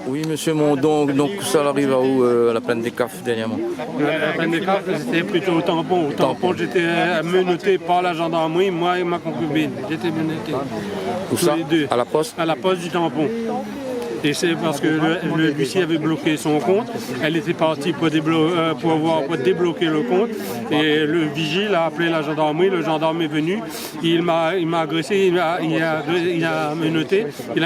Oui, monsieur Mondon, donc ça arrive à où, à la plaine des CAF dernièrement? La plaine des CAF, c'était plutôt au tampon. Au tampon, j'étais menotté par la gendarmerie, moi et ma concubine. J'étais menotté. Où ça? Les deux. À la poste? À la poste du tampon. Et c'est parce que l'huissier avait bloqué son compte. Elle était partie pour débloquer le compte. Et le vigile a appelé la gendarmerie. Le gendarme est venu. Il m'a agressé. Il a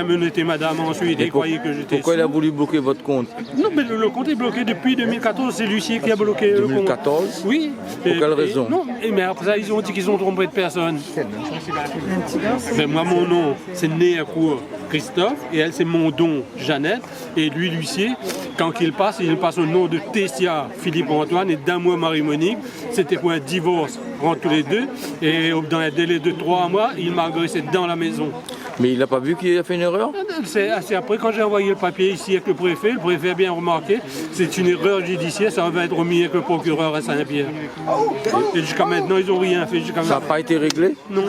menotté madame ensuite. Il croyait que j'étais. Pourquoi il a voulu bloquer votre compte? Non, mais le compte est bloqué depuis 2014. C'est l'huissier qui a bloqué le compte. 2014? Oui. Pour quelle raison? Non, mais après ça, ils ont dit qu'ils ont trompé de personne. Mais moi, mon nom, c'est Néacourt Christophe. Et elle, c'est Mondon Jeannette. Et lui, l'huissier, quand il passe au nom de Tessia Philippe-Antoine et d'Amour Marie-Monique. C'était pour un divorce entre tous les deux. Et dans un délai de 3 mois, il m'a agressé dans la maison. Mais il n'a pas vu qu'il a fait une erreur? C'est après, quand j'ai envoyé le papier ici avec le préfet a bien remarqué, c'est une erreur judiciaire, ça va être remis avec le procureur à Saint-Pierre. Et jusqu'à maintenant, ils n'ont rien fait. Ça n'a pas été réglé? Non.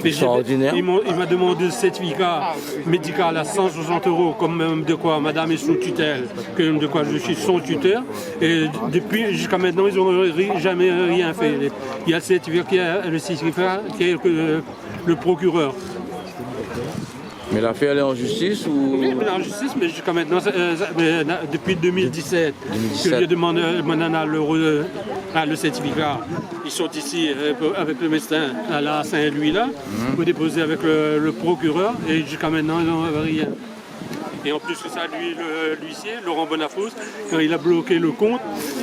Extraordinaire. Il m'a demandé le certificat médical à 160 €, comme de quoi madame est sous tutelle, comme de quoi je suis son tuteur. Et depuis, jusqu'à maintenant, ils n'ont jamais rien fait. Il y a le certificat qui est le procureur. Mais l'affaire elle est en justice ou... Oui, mais en justice, mais jusqu'à maintenant, depuis 2017, que je demande le certificat. Ils sont ici avec le médecin à la Saint-Louis là, pour déposer avec le procureur, et jusqu'à maintenant, ils n'ont rien. Et en plus de ça, lui, l'huissier, Laurent Bonafous, quand il a bloqué le compte,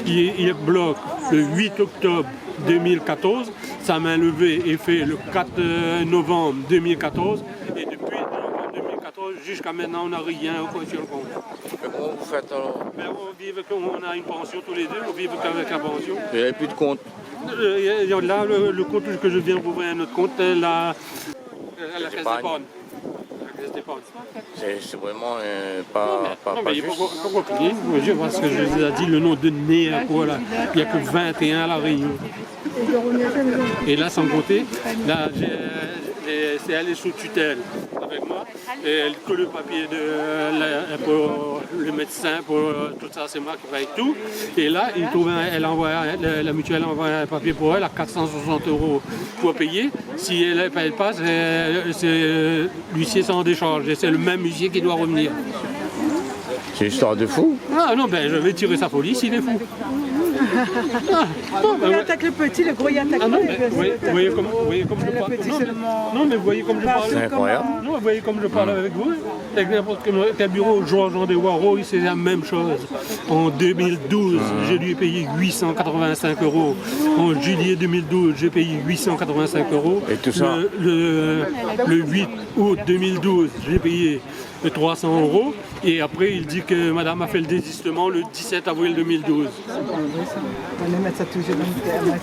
il bloque le 8 octobre 2014, sa main levée est faite le 4 novembre 2014, et depuis novembre 2014 jusqu'à maintenant, on n'a rien sur le compte. Comment vous faites alors? On a une pension tous les deux, on vit avec la pension. Il n'y avait plus de compte? Là, le compte que je viens d'ouvrir un autre compte, la caisse d'épargne. C'est vraiment pas juste. Pourquoi crier? Je vois ce que je vous ai dit, le nom de Néacourt, là. Il n'y a que 21 à la Réunion. Et là, sans compter, là, c'est elle est sous tutelle avec moi. Et elle colle le papier pour le médecin, pour tout ça, c'est moi qui paye tout. Et là, la mutuelle envoie un papier pour elle à 460 € pour payer. Si elle ne paye pas, l'huissier s'en décharge. Et c'est le même huissier qui doit revenir. C'est une histoire de fou. Ah non, je vais tirer sa police, il est fou. Il attaque le petit, le gros il attaque vous voyez comme je parle. Non, mais vous voyez comme je parle. C'est incroyable. Non, vous voyez comme je parle avec vous. Avec n'importe quel bureau, Jean des Waro, c'est la même chose. En 2012, je lui ai payé 885 €. En juillet 2012, j'ai payé 885 €. Et tout ça Le 8 août 2012, j'ai payé 300 €. Et après, il dit que madame a fait le désistement le 17 avril 2012. On va mettre ça toujours dans le terme.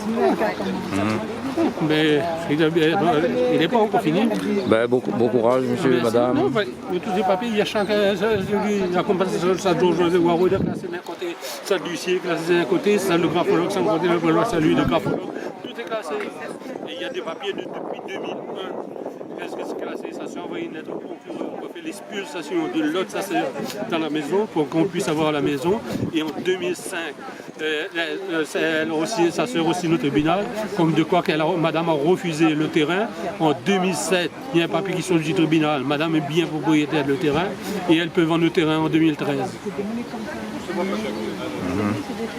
Mais il n'est pas encore fini. Bon courage, monsieur, madame. Non, tous les papiers, il y a chacun, il a compensation, ça doit José Waro, il a classé d'un côté, ça de l'huissier, classé d'un côté, ça le graphologue, ça de côté, ça lui, le graphologue. Tout est classé. Et il y a des papiers depuis 2001. Qu'est-ce que c'est classé? Ça s'est envoyé une lettre au procureur. On fait l'expulsation de l'autre, ça c'est dans la maison, pour qu'on puisse avoir la maison. Et en 2005, elle aussi, sa sœur aussi au tribunal, comme de quoi madame a refusé le terrain. En 2007, il y a un papier qui sort du tribunal. Madame est bien propriétaire de le terrain et elle peut vendre le terrain en 2013.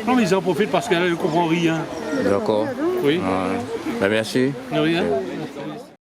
Non, mais ils en profitent parce qu'elle ne comprend rien. D'accord. Oui. Merci. De rien.